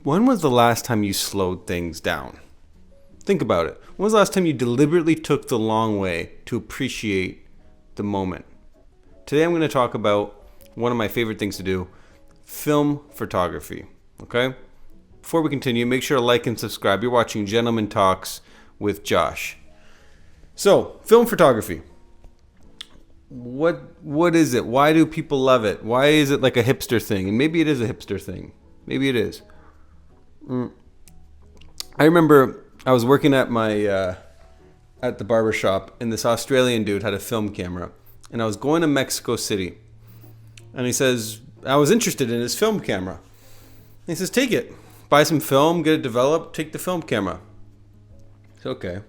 When was the last time you slowed things down? Think about it. When was the last time you deliberately took the long way to appreciate the moment? Today I'm going to talk about one of my favorite things to do, film photography. Okay? Before we continue, make sure to like and subscribe. You're watching Gentleman Talks with Josh. So, film photography. What is it? Why do people love it? Why is it like a hipster thing? And maybe it is a hipster thing. Maybe it is. I remember I was working at my at the barber shop, and this Australian dude had a film camera, and I was going to Mexico City, and he says I was interested in his film camera. And he says, "Take it, buy some film, get it developed, take the film camera." It's okay.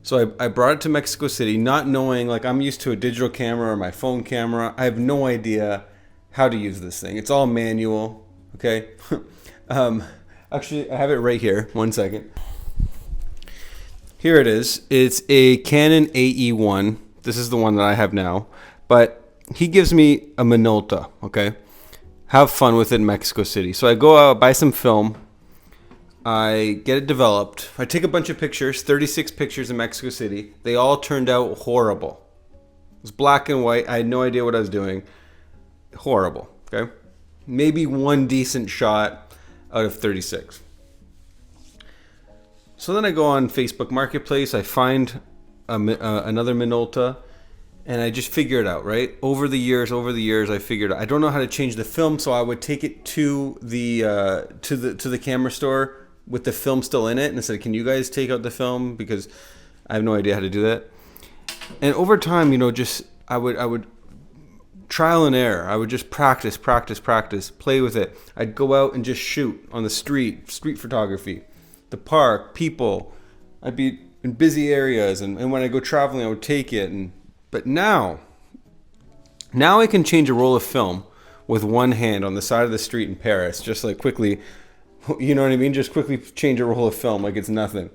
So I brought it to Mexico City, not knowing, like, I'm used to a digital camera or my phone camera. I have no idea how to use this thing. It's all manual. Okay. Actually, I have it right here. 1 second. Here it is. It's a Canon AE1. This is the one that I have now. But he gives me a Minolta. Okay. Have fun with it in Mexico City. So I go out, buy some film. I get it developed. I take a bunch of pictures, 36 pictures in Mexico City. They all turned out horrible. It was black and white. I had no idea what I was doing. Horrible. Okay. Maybe one decent shot out of 36. So then I go on Facebook Marketplace. I find another Minolta, and I just figure it out, right? Over the years, I figured out. I don't know how to change the film, so I would take it to the camera store with the film still in it, and I said, "Can you guys take out the film, because I have no idea how to do that." And over time, just I would trial and error. I would just practice, play with it. I'd go out and just shoot on the street photography, the park, people. I'd be in busy areas, and when I go traveling, I would take it. But now I can change a roll of film with one hand on the side of the street in Paris, just like quickly. You know what I mean? Just quickly change a roll of film like it's nothing.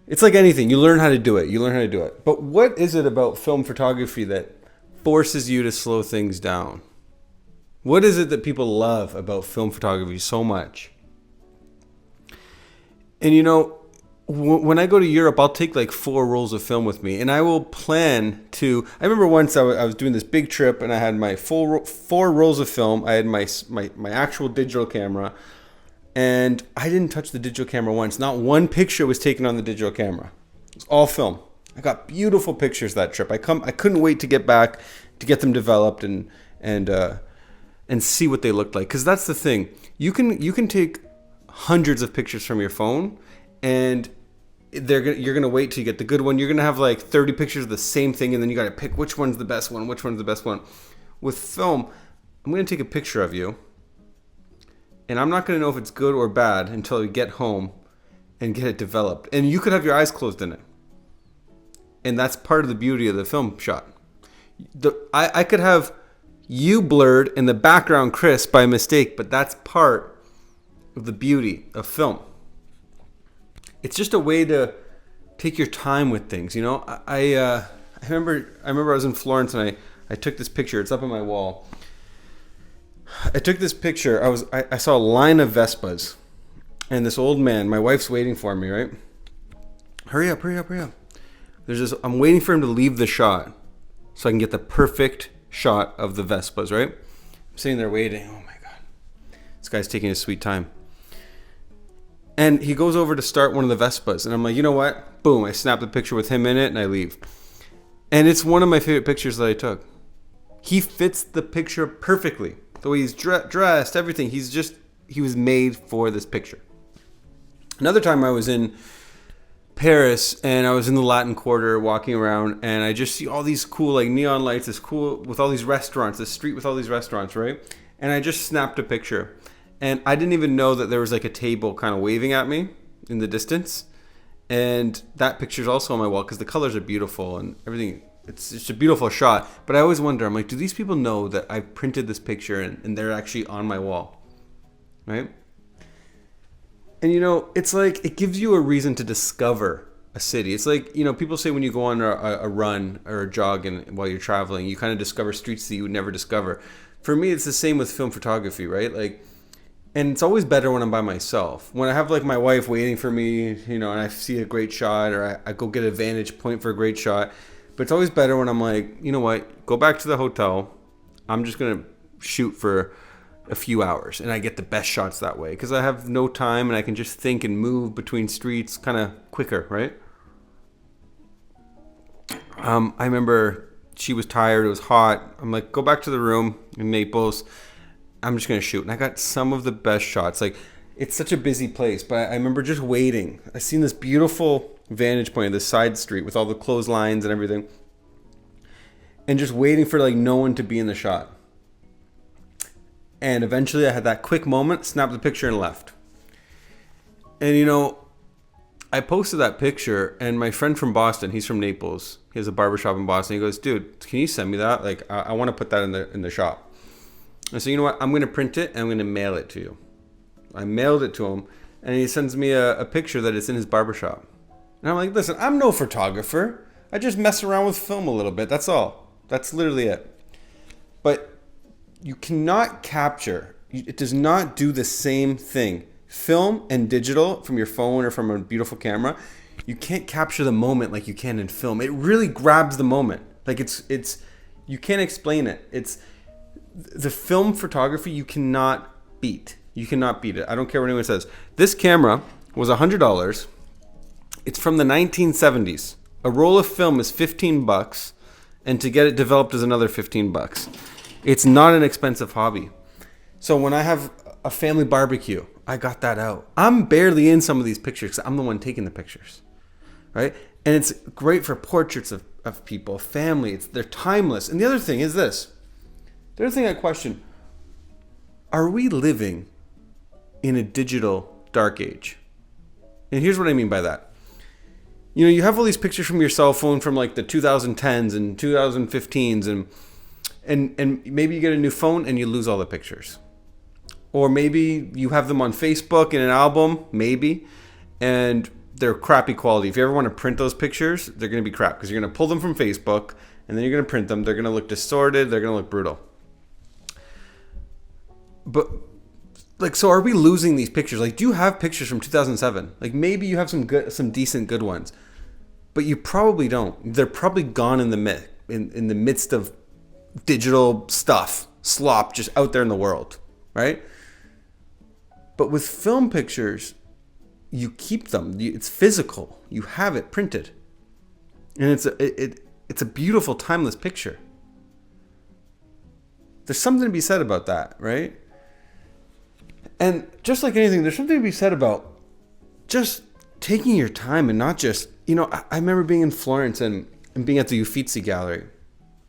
It's like anything. You learn how to do it. But what is it about film photography that forces you to slow things down? What is it that people love about film photography so much? And when I go to Europe, I'll take like 4 rolls of film with me, and I will plan to. I remember once I was doing this big trip, and I had my 4 rolls of film. I had my actual digital camera. And I didn't touch the digital camera once. Not one picture was taken on the digital camera. It was all film. I got beautiful pictures that trip. I couldn't wait to get back to get them developed and see what they looked like. Because that's the thing. You can take hundreds of pictures from your phone, and you're gonna wait till you get the good one. You're gonna have like 30 pictures of the same thing, and then you gotta pick which one's the best one. With film, I'm gonna take a picture of you. And I'm not going to know if it's good or bad until you get home and get it developed. And you could have your eyes closed in it. And that's part of the beauty of the film shot. I could have you blurred and the background crisp by mistake, but that's part of the beauty of film. It's just a way to take your time with things. I remember I was in Florence, and I took this picture. It's up on my wall. I took this picture. I saw a line of Vespas, and this old man. My wife's waiting for me, right? Hurry up! I'm waiting for him to leave the shot, so I can get the perfect shot of the Vespas, right? I'm sitting there waiting. Oh my god, this guy's taking his sweet time. And he goes over to start one of the Vespas, and I'm like, you know what? Boom! I snap the picture with him in it, and I leave. And it's one of my favorite pictures that I took. He fits the picture perfectly. The way he's dressed, everything. He was made for this picture. Another time I was in Paris, and I was in the Latin Quarter walking around, and I just see all these cool like neon lights, this cool with all these restaurants, this street with all these restaurants, right? And I just snapped a picture. And I didn't even know that there was like a table kind of waving at me in the distance. And that picture's also on my wall because the colors are beautiful and everything. It's just a beautiful shot. But I always wonder, I'm like, do these people know that I printed this picture and they're actually on my wall? Right? And it's like, it gives you a reason to discover a city. It's like, people say when you go on a run or a jog and while you're traveling, you kind of discover streets that you would never discover. For me, it's the same with film photography, right? Like, And it's always better when I'm by myself. When I have like my wife waiting for me, and I see a great shot, or I go get a vantage point for a great shot. But it's always better when I'm like, you know what, go back to the hotel. I'm just going to shoot for a few hours and I get the best shots that way because I have no time and I can just think and move between streets kind of quicker, right? I remember she was tired, it was hot. I'm like, go back to the room in Naples. I'm just going to shoot. And I got some of the best shots. Like, it's such a busy place, but I remember just waiting. I seen this beautiful vantage point of this side street with all the clotheslines and everything. And just waiting for like no one to be in the shot. And eventually I had that quick moment, snapped the picture and left. And I posted that picture and my friend from Boston, he's from Naples. He has a barbershop in Boston. He goes, dude, can you send me that? Like, I want to put that in the shop. And so, you know what? I'm going to print it and I'm going to mail it to you. I mailed it to him and he sends me a picture that it's in his barbershop. And I'm like, listen, I'm no photographer. I just mess around with film a little bit. That's all. That's literally it. But you cannot capture, it does not do the same thing. Film and digital from your phone or from a beautiful camera, you can't capture the moment like you can in film. It really grabs the moment. Like it's you can't explain it. It's the film photography you cannot beat. You cannot beat it. I don't care what anyone says. This camera was $100. It's from the 1970s. A roll of film is $15, and to get it developed is another $15. It's not an expensive hobby. So when I have a family barbecue, I got that out. I'm barely in some of these pictures because I'm the one taking the pictures, right? And it's great for portraits of people, family. They're timeless. And the other thing is this. The other thing I question, are we living in a digital dark age? And here's what I mean by that. You have all these pictures from your cell phone from like the 2010s and 2015s and maybe you get a new phone and you lose all the pictures. Or maybe you have them on Facebook in an album, maybe, and they're crappy quality. If you ever want to print those pictures, they're going to be crap because you're going to pull them from Facebook and then you're going to print them. They're going to look distorted. They're going to look brutal. But like, so are we losing these pictures? Like, do you have pictures from 2007? Like, maybe you have some decent good ones, but you probably don't. They're probably gone in the midst of digital stuff, slop, just out there in the world, right? But with film pictures, you keep them. It's physical. You have it printed, and it's a beautiful, timeless picture. There's something to be said about that, right? And just like anything, there's something to be said about just taking your time and not just, I remember being in Florence and being at the Uffizi gallery.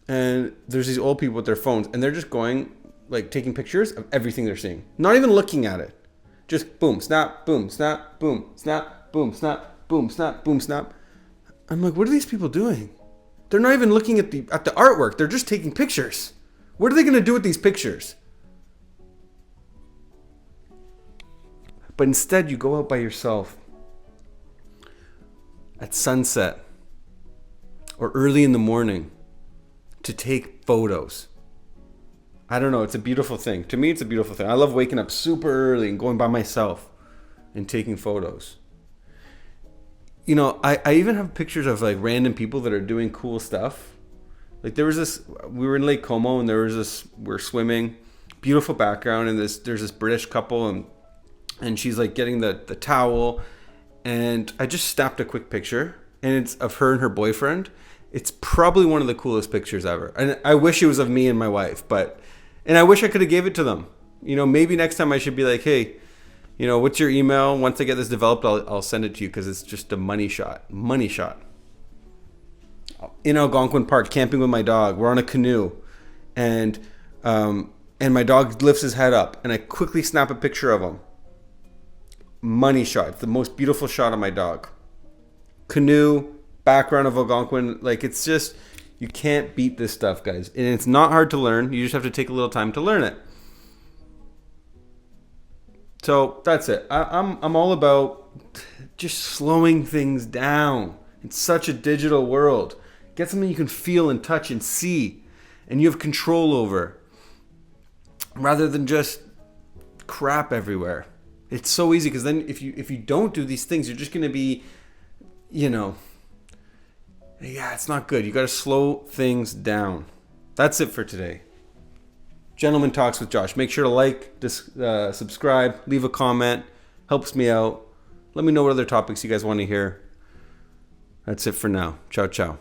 And there's these old people with their phones and they're just going, like, taking pictures of everything they're seeing. Not even looking at it. Just boom, snap, boom, snap, boom, snap, boom, snap, boom, snap, boom, snap. I'm like, what are these people doing? They're not even looking at the artwork. They're just taking pictures. What are they going to do with these pictures? But instead, you go out by yourself at sunset or early in the morning to take photos. I don't know. It's a beautiful thing. To me, it's a beautiful thing. I love waking up super early and going by myself and taking photos. I even have pictures of like random people that are doing cool stuff. Like there was this, we were in Lake Como and we're swimming, beautiful background, and there's this British couple and she's like getting the towel, and I just snapped a quick picture, and it's of her and her boyfriend. It's probably one of the coolest pictures ever. And I wish it was of me and my wife, and I wish I could have gave it to them. Maybe next time I should be like, hey, what's your email? Once I get this developed, I'll send it to you because it's just a money shot. In Algonquin Park, camping with my dog. We're on a canoe, and my dog lifts his head up, and I quickly snap a picture of him. Money shot. It's the most beautiful shot of my dog. Canoe, background of Algonquin. Like, it's just, you can't beat this stuff, guys. And it's not hard to learn. You just have to take a little time to learn it. So that's it. I'm all about just slowing things down. It's such a digital world. Get something you can feel and touch and see, and you have control over, rather than just crap everywhere. It's so easy because then if you don't do these things, you're just going to be, it's not good. You got to slow things down. That's it for today. Gentleman Talks with Josh. Make sure to like, subscribe, leave a comment. Helps me out. Let me know what other topics you guys want to hear. That's it for now. Ciao, ciao.